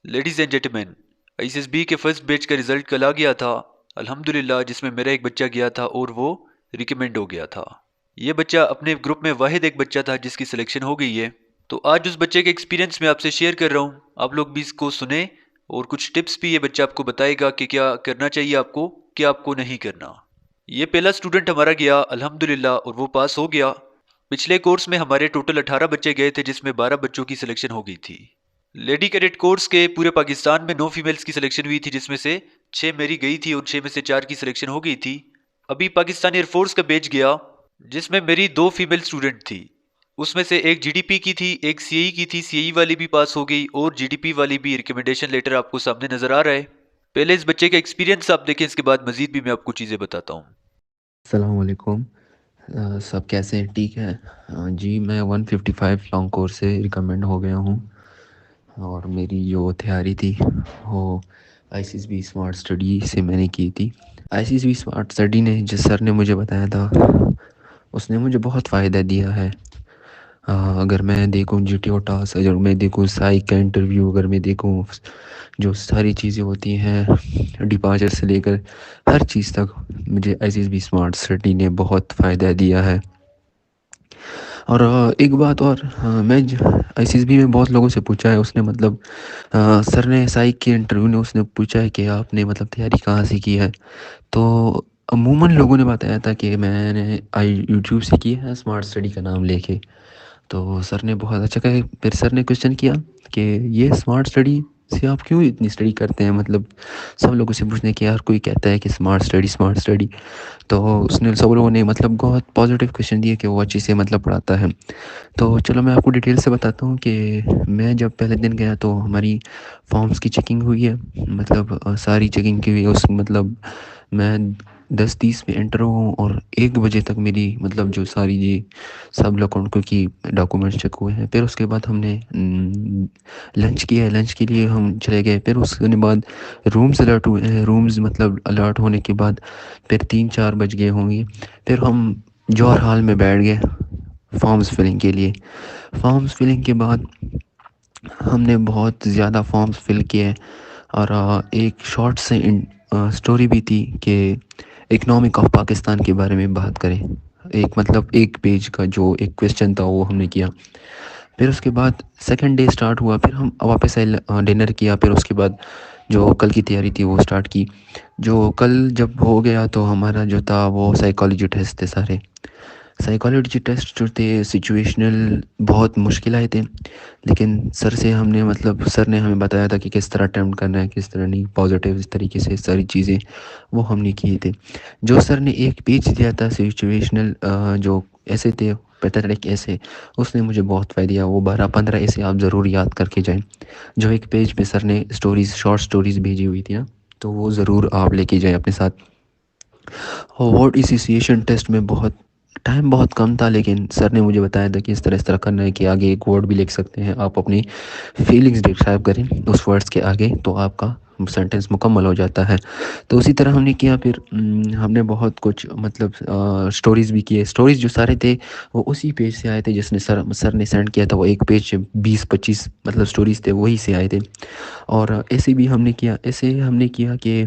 Ladies and gentlemen, S S B کے first batch کا result کل آ گیا تھا الحمدللہ، جس میں میرا ایک بچہ گیا تھا اور وہ ریکمینڈ ہو گیا تھا۔ یہ بچہ اپنے گروپ میں واحد ایک بچہ تھا جس کی سلیکشن ہو گئی ہے۔ تو آج اس بچے کے ایکسپیرینس میں آپ سے شیئر کر رہا ہوں، آپ لوگ بھی اس کو سنیں اور کچھ ٹپس بھی یہ بچہ آپ کو بتائے گا کہ کیا کرنا چاہیے آپ کو، کیا آپ کو نہیں کرنا۔ یہ پہلا اسٹوڈنٹ ہمارا گیا الحمدللہ اور وہ پاس ہو گیا۔ پچھلے کورس میں ہمارے ٹوٹل 18 بچے گئے تھے جس میں 12 بچوں کی سلیکشن ہو گئی تھی۔ لیڈی کیڈٹ کورس کے پورے پاکستان میں 9 فیمیلز کی سلیکشن ہوئی تھی، جس میں سے 6 میری گئی تھی اور 6 میں سے 4 کی سلیکشن ہو گئی تھی۔ ابھی پاکستان ایئر فورس کا بیچ گیا جس میں میری 2 فیمیل اسٹوڈنٹ تھی، اس میں سے ایک جی ڈی پی کی تھی، ایک سی ای کی تھی۔ سی ای والی بھی پاس ہو گئی اور جی ڈی پی والی بھی۔ ریکمنڈیشن لیٹر آپ کو سامنے نظر آ رہا ہے۔ پہلے اس بچے کا ایکسپیرینس آپ دیکھیں، اس کے بعد مزید بھی میں آپ کو چیزیں بتاتا ہوں۔ السلام علیکم۔ سب کیسے ہیں؟ ٹھیک ہے جی، میں 155 لانگ کورس سے ریکمینڈ ہو گیا ہوں، اور میری جو تیاری تھی وہ I C S B smart study سے میں نے کی تھی۔ I C S B smart study نے جس سر نے مجھے بتایا تھا اس نے مجھے بہت فائدہ دیا ہے۔ اگر میں دیکھوں جی ٹی او ٹاسک، اگر میں دیکھوں سائیک کا انٹرویو، اگر میں دیکھوں جو ساری چیزیں ہوتی ہیں ڈپارچر سے لے کر ہر چیز تک، مجھے I C S B smart study نے بہت فائدہ دیا ہے۔ اور ایک بات اور، میں آئی سی ایس بی میں بہت لوگوں سے پوچھا ہے، اس نے مطلب سر نے سائیک کے انٹرویو نے اس نے پوچھا ہے کہ آپ نے مطلب تیاری کہاں سے کی ہے، تو عموماً لوگوں نے بتایا تھا کہ میں نے یوٹیوب سے کی ہے اسمارٹ اسٹڈی کا نام لے کے۔ تو سر نے بہت اچھا کہا، پھر سر نے کویشچن کیا کہ یہ اسمارٹ اسٹڈی سے آپ کیوں اتنی اسٹڈی کرتے ہیں، مطلب سب لوگوں سے پوچھنے کہ یار کوئی کہتا ہے کہ اسمارٹ اسٹڈی، تو اس نے سب لوگوں نے مطلب بہت پازیٹیو کویشچن دیے کہ وہ اچھی سے مطلب پڑھاتا ہے۔ تو چلو میں آپ کو ڈیٹیل سے بتاتا ہوں کہ میں جب پہلے دن گیا تو ہماری فارمز کی چیکنگ ہوئی ہے، مطلب ساری چیکنگ کی ہوئی ہے، اس مطلب میں 10:30 میں انٹر ہوں اور 1 بجے تک میری مطلب جو ساری یہ سب اکاؤنٹ کی ڈاکومنٹس چیک ہوئے ہیں۔ پھر اس کے بعد ہم نے لنچ کیا ہے، لنچ کے لیے ہم چلے گئے۔ پھر اس کے بعد رومز الرٹ ہوئے ہیں، رومز مطلب الرٹ ہونے کے بعد پھر 3-4 بج گئے ہوں گے، پھر ہم جوہر ہال میں بیٹھ گئے فارمز فلنگ کے لیے۔ فارمز فلنگ کے بعد ہم نے بہت زیادہ فارمز فل کیے، اور ایک شارٹ سے سٹوری بھی تھی کہ اکنامک آف پاکستان کے بارے میں بات کریں، ایک مطلب ایک پیج کا جو ایک کویسچن تھا وہ ہم نے کیا۔ پھر اس کے بعد سیکنڈ ڈے سٹارٹ ہوا، پھر ہم واپس آئے، ڈنر کیا، پھر اس کے بعد جو کل کی تیاری تھی وہ سٹارٹ کی۔ جو کل جب ہو گیا تو ہمارا جو تھا وہ سائیکالوجی ٹیسٹ تھے سارے۔ سائیکالوجی ٹیسٹ جو تھے سچویشنل بہت مشکل آئے تھے، لیکن سر سے ہم نے مطلب سر نے ہمیں بتایا تھا کہ کس طرح اٹیمپٹ کرنا ہے، کس طرح نہیں، پازیٹیو اس طریقے سے ساری چیزیں وہ ہم نے کیے تھے۔ جو سر نے ایک پیج دیا تھا سچویشنل جو ایسے تھے پیتھیٹک ایسے، اس نے مجھے بہت فائدہ دیا۔ وہ 12-15 ایسے آپ ضرور یاد کر کے جائیں۔ جو ایک پیج پہ سر نے سٹوریز، شارٹ سٹوریز بھیجی ہوئی تھی نا، تو وہ ضرور آپ لے کے جائیں اپنے ساتھ۔ اور ورڈ ایسوسیشن ٹیسٹ میں بہت ٹائم بہت کم تھا، لیکن سر نے مجھے بتایا تھا کہ اس طرح کرنا ہے کہ آگے ایک ورڈ بھی لکھ سکتے ہیں آپ، اپنی فیلنگز ڈسکرائب کریں اس ورڈز کے آگے تو آپ کا سینٹینس مکمل ہو جاتا ہے۔ تو اسی طرح ہم نے کیا۔ پھر ہم نے بہت کچھ مطلب سٹوریز بھی کیے۔ سٹوریز جو سارے تھے وہ اسی پیج سے آئے تھے جس نے سر نے سینڈ کیا تھا، وہ ایک پیج 20-25 مطلب سٹوریز تھے وہی سے آئے تھے۔ اور ایسے بھی ہم نے کیا، ایسے ہم نے کیا کہ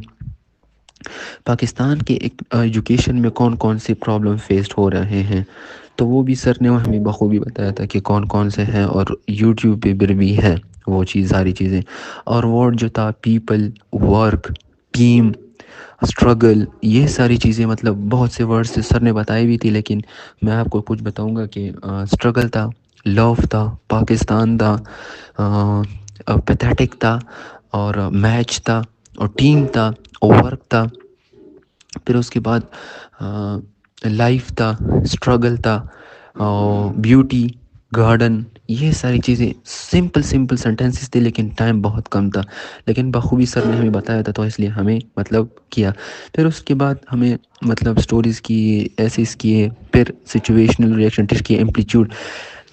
پاکستان کے ایجوکیشن میں کون کون سے پرابلم فیسڈ ہو رہے ہیں، تو وہ بھی سر نے ہمیں بخوبی بتایا تھا کہ کون کون سے ہیں، اور یوٹیوب پہ بھی ہے وہ ساری چیزیں۔ اور ورڈ جو تھا پیپل، ورک، ٹیم، اسٹرگل، یہ ساری چیزیں مطلب بہت سے ورڈز سر نے بتائی بھی تھی، لیکن میں آپ کو کچھ بتاؤں گا کہ اسٹرگل تھا، لو تھا، پاکستان تھا، پیتھیٹک تھا، اور میچ تھا، اور ٹیم تھا، اور ورک تھا۔ پھر اس کے بعد لائف تھا، اسٹرگل تھا، اور بیوٹی، گارڈن، یہ ساری چیزیں سمپل سمپل سینٹینسز تھے، لیکن ٹائم بہت کم تھا، لیکن بخوبی سر نے ہمیں بتایا تھا تو اس لیے ہمیں مطلب کیا۔ پھر اس کے بعد ہمیں مطلب سٹوریز کی ایسیز کیے، پھر سچویشنل ریئیکشن ٹیسٹ کی، ایمپلیٹیوڈ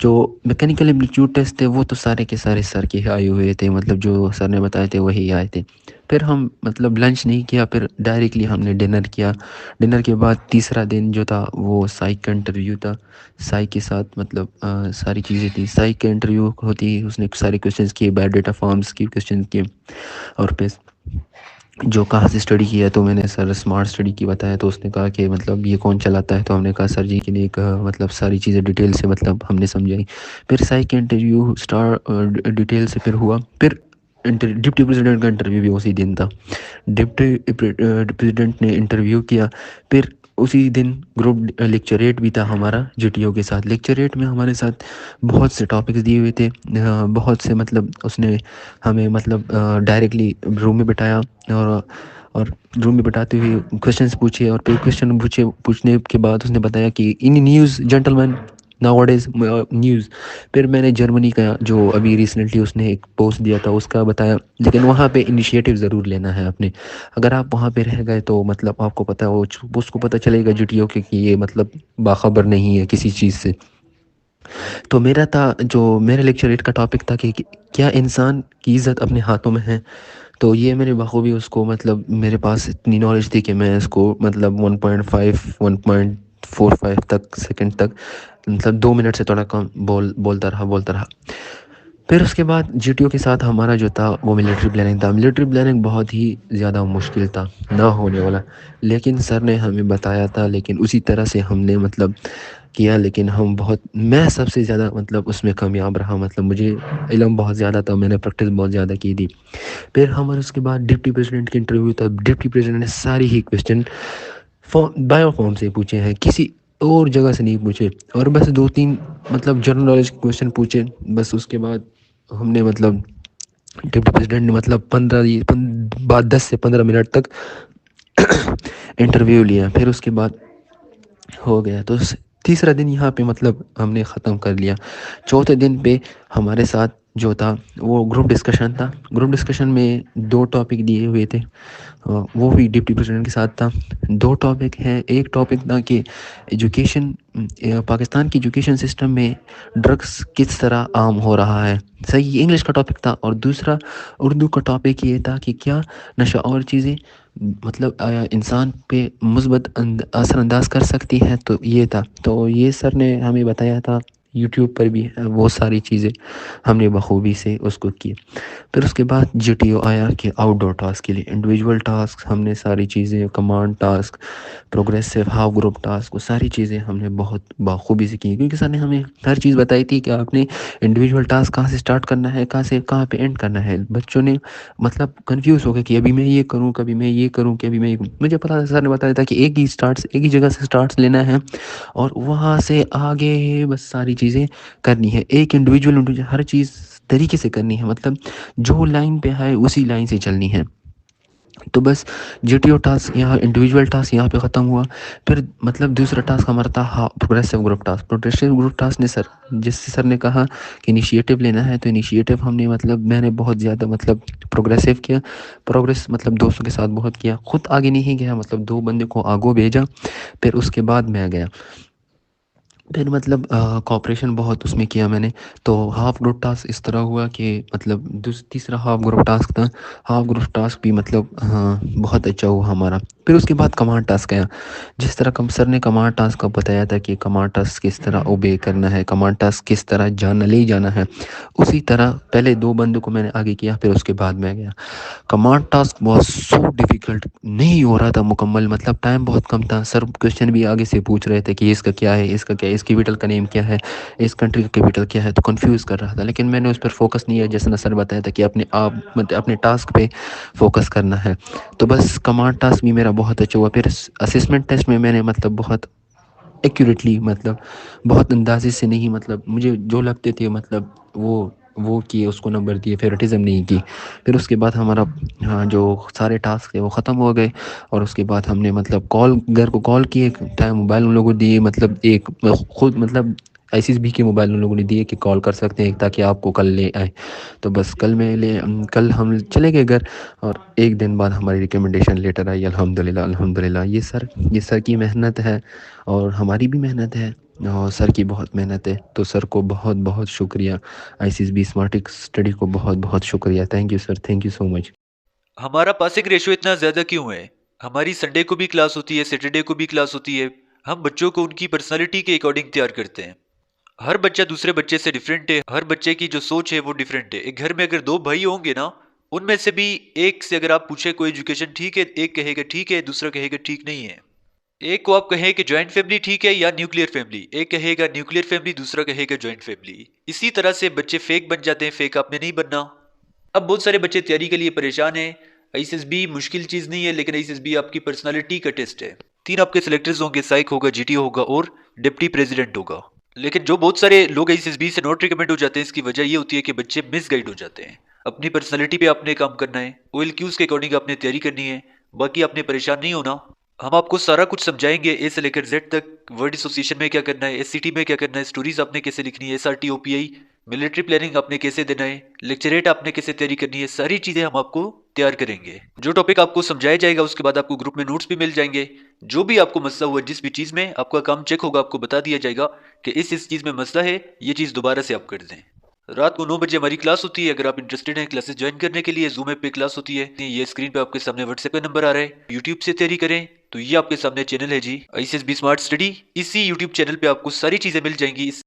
جو میکینیکل ایمپلیٹیوڈ ٹیسٹ تھے وہ تو سارے کے سارے سر کے آئے ہوئے تھے، مطلب جو سر نے بتائے تھے وہی آئے تھے۔ پھر ہم مطلب لنچ نہیں کیا، پھر ڈائریکٹلی ہم نے ڈنر کیا. ڈنر کے بعد تیسرا دن جو تھا وہ سائیک کا انٹرویو تھا. سائیک کے ساتھ مطلب ساری چیزیں تھیں. سائیک کا انٹرویو ہوتی، اس نے سارے کوشچنس کیے، بایو ڈیٹا فارمس کی کوشچن کیے، اور پھر جو کہاں سے اسٹڈی کیا. تو میں نے سر اسمارٹ اسٹڈی کی بتایا، تو اس نے کہا کہ مطلب یہ کون چلاتا ہے. تو ہم نے کہا سر جی کے لیے مطلب ساری چیزیں ڈیٹیل سے مطلب ہم نے سمجھائی. پھر سائیک کا انٹرویو ڈیٹیل سے پھر ہوا. پھر ڈپٹی پریزیڈنٹ کا انٹرویو بھی اسی دن تھا. ڈپٹی پریزیڈنٹ نے انٹرویو کیا. پھر اسی دن گروپ لیکچریٹ بھی تھا ہمارا جی ٹی او کے ساتھ. لیکچریٹ میں ہمارے ساتھ بہت سے ٹاپکس دیے ہوئے تھے، بہت سے مطلب اس نے ہمیں مطلب ڈائریکٹلی روم میں بٹھایا، اور روم میں بٹھاتے ہوئے کوشچنس پوچھے. اور پھر کوشچن پوچھنے کے بعد اس نے بتایا کہ ان نیوز جینٹل مین ناؤ اڈیز نیوز. پھر میں نے جرمنی کا جو ابھی ریسنٹلی اس نے ایک پوسٹ دیا تھا اس کا بتایا. لیکن وہاں پہ انیشیٹو ضرور لینا ہے اپنے. اگر آپ وہاں پہ رہ گئے تو مطلب آپ کو پتہ وہ اس کو پتہ چلے گا جی ٹی او کہ یہ مطلب باخبر نہیں ہے کسی چیز سے. تو میرا تھا جو میرا لیکچر کا ٹاپک تھا کہ کیا انسان کی عزت اپنے ہاتھوں میں ہے. تو یہ میں نے بخوبی اس کو مطلب میرے پاس اتنی نالج تھی کہ میں اس کو مطلب 1.5 1.45 تک سیکنڈ تک مطلب 2 منٹ سے تھوڑا کم بولتا رہا. پھر اس کے بعد جی ٹی او کے ساتھ ہمارا جو تھا وہ ملٹری پلاننگ تھا. ملٹری پلاننگ بہت ہی زیادہ مشکل تھا، نہ ہونے والا. لیکن سر نے ہمیں بتایا تھا، لیکن اسی طرح سے ہم نے مطلب کیا. لیکن میں سب سے زیادہ مطلب اس میں کامیاب رہا. مطلب مجھے علم بہت زیادہ تھا، میں نے پریکٹس بہت زیادہ کی تھی. پھر ہمارے اس کے بعد ڈپٹی پریزیڈنٹ کے انٹرویو تھا. ڈپٹی پریزیڈنٹ نے ساری ہی کوشچن بایو فارم سے پوچھے ہیں، کسی اور جگہ سے نہیں پوچھے. اور بس 2-3 مطلب جنرل نالج کے کوشچن پوچھے بس. اس کے بعد ہم نے مطلب ڈپٹی پریزیڈنٹ نے مطلب 10 سے 15 منٹ تک انٹرویو لیا. پھر اس کے بعد ہو گیا. تو تیسرا دن یہاں پہ مطلب ہم نے ختم کر لیا. چوتھے دن پہ ہمارے ساتھ جو تھا وہ گروپ ڈسکشن تھا. گروپ ڈسکشن میں 2 ٹاپک دیے ہوئے تھے، وہ بھی ڈپٹی پریزیڈنٹ کے ساتھ تھا. 2 ٹاپک ہیں. ایک ٹاپک تھا کہ پاکستان کی ایجوکیشن سسٹم میں ڈرگس کس طرح عام ہو رہا ہے. صحیح انگلش کا ٹاپک تھا. اور دوسرا اردو کا ٹاپک یہ تھا کہ کیا نشہ اور چیزیں مطلب انسان پہ مثبت اثر انداز کر سکتی ہے. تو یہ تھا. تو یہ سر نے ہمیں بتایا تھا. یوٹیوب پر بھی وہ ساری چیزیں ہم نے بخوبی سے اس کو کی. پھر اس کے بعد جی ٹی او آیا کہ آؤٹ ڈور ٹاسک کے لیے انڈیویجول ٹاسک ہم نے ساری چیزیں، command task, progressive half group task, وہ ساری چیزیں ہم نے بہت بخوبی سے کی. کیونکہ سر نے ہمیں ہر چیز بتائی تھی کہ آپ نے انڈیویجول ٹاسک کہاں سے اسٹارٹ کرنا ہے، کہاں پہ اینڈ کرنا ہے. بچوں نے مطلب کنفیوز ہو گیا کہ ابھی میں یہ کروں، کبھی میں یہ کروں، کہ ابھی میں یہ کروں. مجھے پتا تھا، سر نے بتایا تھا کہ ایک ہی جگہ سے اسٹارٹس لینا ہے اور وہاں سے آگے بس ساری چیزیں کرنی ہے. ایک انڈیویجول ہر چیز طریقے سے کرنی ہے. مطلب جو لائن پہ ہے اسی لائن سے چلنی ہے. تو بس جی ٹی او ٹاسک یہاں، انڈیویجول ٹاسک یہاں پہ ختم ہوا. پھر مطلب دوسرا ٹاسک ہمارا تھا progressive group task. Progressive group task نے جس سے سر نے کہا کہ انیشیٹو لینا ہے، تو انیشیٹو ہم نے مطلب میں نے بہت زیادہ مطلب پروگریسو کیا. مطلب دوستوں کے ساتھ بہت کیا. خود آگے نہیں گیا، مطلب 2 بندے کو آگے بھیجا. پھر اس کے بعد میں گیا. پھر مطلب کوآپریشن بہت اس میں کیا میں نے. تو ہاف گروپ ٹاسک اس طرح ہوا کہ مطلب تیسرا ہاف گروپ ٹاسک تھا. ہاف گروپ ٹاسک بھی مطلب بہت اچھا ہوا ہمارا. پھر اس کے بعد کمانڈ ٹاسک آیا. جس طرح سر نے کمانڈ ٹاسک کا بتایا تھا کہ کمانڈ ٹاسک کس طرح اوبے کرنا ہے، کمانڈ ٹاسک کس طرح لے جانا ہے، اسی طرح پہلے 2 بندوں کو میں نے آگے کیا. پھر اس کے بعد میں گیا. کمانڈ ٹاسک بہت سو ڈیفیکلٹ نہیں ہو رہا تھا مکمل. مطلب ٹائم بہت کم تھا. سر کوشچن بھی آگے سے پوچھ رہے تھے کہ اس کا کیا ہے، اس کا کیا ہے، اس کیپٹل کا نیم کیا ہے، اس کنٹری کا کیپٹل کیا ہے. تو کنفیوز کر رہا تھا. لیکن میں نے اس پر فوکس نہیں کیا. جیسے سر بتایا تھا کہ اپنے ٹاسک پہ فوکس کرنا ہے. تو بس کمانڈ ٹاسک بھی میرا بہت اچھا ہوا. پھر اسسمنٹ ٹیسٹ میں نے مطلب بہت ایکوریٹلی مطلب بہت اندازے سے نہیں، مطلب مجھے جو لگتے تھے مطلب وہ کیے، اس کو نمبر دیے، فیورٹزم نہیں کی. پھر اس کے بعد ہمارا جو سارے ٹاسک تھے وہ ختم ہو گئے. اور اس کے بعد ہم نے مطلب گھر کو کال کیے، ٹائم موبائل ان لوگوں کو دیے. مطلب ایک خود مطلب ISIS بھی کے موبائل ان لوگوں نے دیے کہ کال کر سکتے ہیں تاکہ آپ کو کل لے آئے. تو بس کل ہم چلے گئے گھر. اور 1 دن بعد ہماری ریکمنڈیشن لیٹر آئی. الحمدللہ. یہ سر کی محنت ہے اور ہماری بھی محنت ہے اور سر کی بہت محنت ہے. تو سر کو بہت بہت شکریہ. ISIS بھی اسمارٹک اسٹڈی کو بہت بہت شکریہ. Thank you sir, thank you so much. ہمارا پاسنگ ریشو اتنا زیادہ کیوں ہے؟ ہماری سنڈے کو بھی کلاس ہوتی ہے، سیٹرڈے کو بھی کلاس ہوتی ہے. ہم بچوں کو ان کی پرسنالٹی کے اکارڈنگ تیار کرتے ہیں. ہر بچہ دوسرے بچے سے ڈیفرنٹ ہے، ہر بچے کی جو سوچ ہے وہ ڈیفرنٹ ہے. ایک گھر میں اگر دو بھائی ہوں گے نا، ان میں سے بھی ایک سے اگر آپ پوچھیں کوئی ایجوکیشن ٹھیک ہے، ایک کہے گا ٹھیک ہے، دوسرا کہے گا ٹھیک نہیں ہے. ایک کو آپ کہیں کہ جوائنٹ فیملی ٹھیک ہے یا نیوکلیر فیملی، ایک کہے گا نیوکلیر فیملی، دوسرا کہے گا جوائنٹ فیملی. اسی طرح سے بچے فیک بن جاتے ہیں، فیک آپ نے نہیں بننا. اب بہت سارے بچے تیاری کے لیے پریشان ہیں. ایس ایس بی مشکل چیز نہیں ہے، لیکن ایس ایس بی آپ کی پرسنالٹی کا ٹیسٹ ہے. 3 آپ کے سلیکٹرز ہوں گے، سائیک ہوگا، جی ٹی ہوگا اور ڈپٹی پریزیڈنٹ ہوگا. لیکن جو بہت سارے لوگ ایس ایس بی سے نوٹ ریکمنڈ ہو جاتے ہیں، اس کی وجہ یہ ہوتی ہے کہ بچے مس گائیڈ ہو جاتے ہیں. اپنی پرسنالٹی پہ آپ نے کام کرنا ہے، او ایل کیوز کے اکارڈنگ آپ نے تیاری کرنی ہے. باقی آپ نے پریشان نہیں ہونا. ہم آپ کو سارا کچھ سمجھائیں گے، اے سے لے کر زیڈ تک. ورڈ ایسوسیشن میں کیا کرنا ہے، ایس سی ٹی میں کیا کرنا ہے، سٹوریز آپ نے کیسے لکھنی ہے، ایس آر ٹی او پی آئی، ملٹری پلاننگ آپ نے کیسے دینا ہے، لیکچریٹ آپ نے کیسے تیاری کرنی ہے. ساری چیزیں ہم آپ کو تیار کریں گے. جو ٹاپک آپ کو سمجھایا جائے گا اس کے بعد آپ کو گروپ میں نوٹس بھی مل جائیں گے. جو بھی آپ کو مسئلہ ہوا جس بھی چیز میں، آپ کا کام چیک ہوگا، آپ کو بتا دیا جائے گا کہ اس چیز میں مسئلہ ہے، یہ چیز دوبارہ سے آپ کر دیں. رات کو 9 بجے ہماری کلاس ہوتی ہے. اگر آپ انٹرسٹڈ ہیں کلاسز جوائن کرنے کے لیے، زوم ایپ پہ کلاس ہوتی ہے. یہ اسکرین پہ آپ کے سامنے واٹس ایپ کا نمبر آ رہا ہے. یوٹیوب سے تیاری کریں تو یہ آپ کے سامنے چینل ہے جی، S S B smart study. اسی یوٹیوب چینل پہ آپ کو ساری چیزیں مل جائیں گی.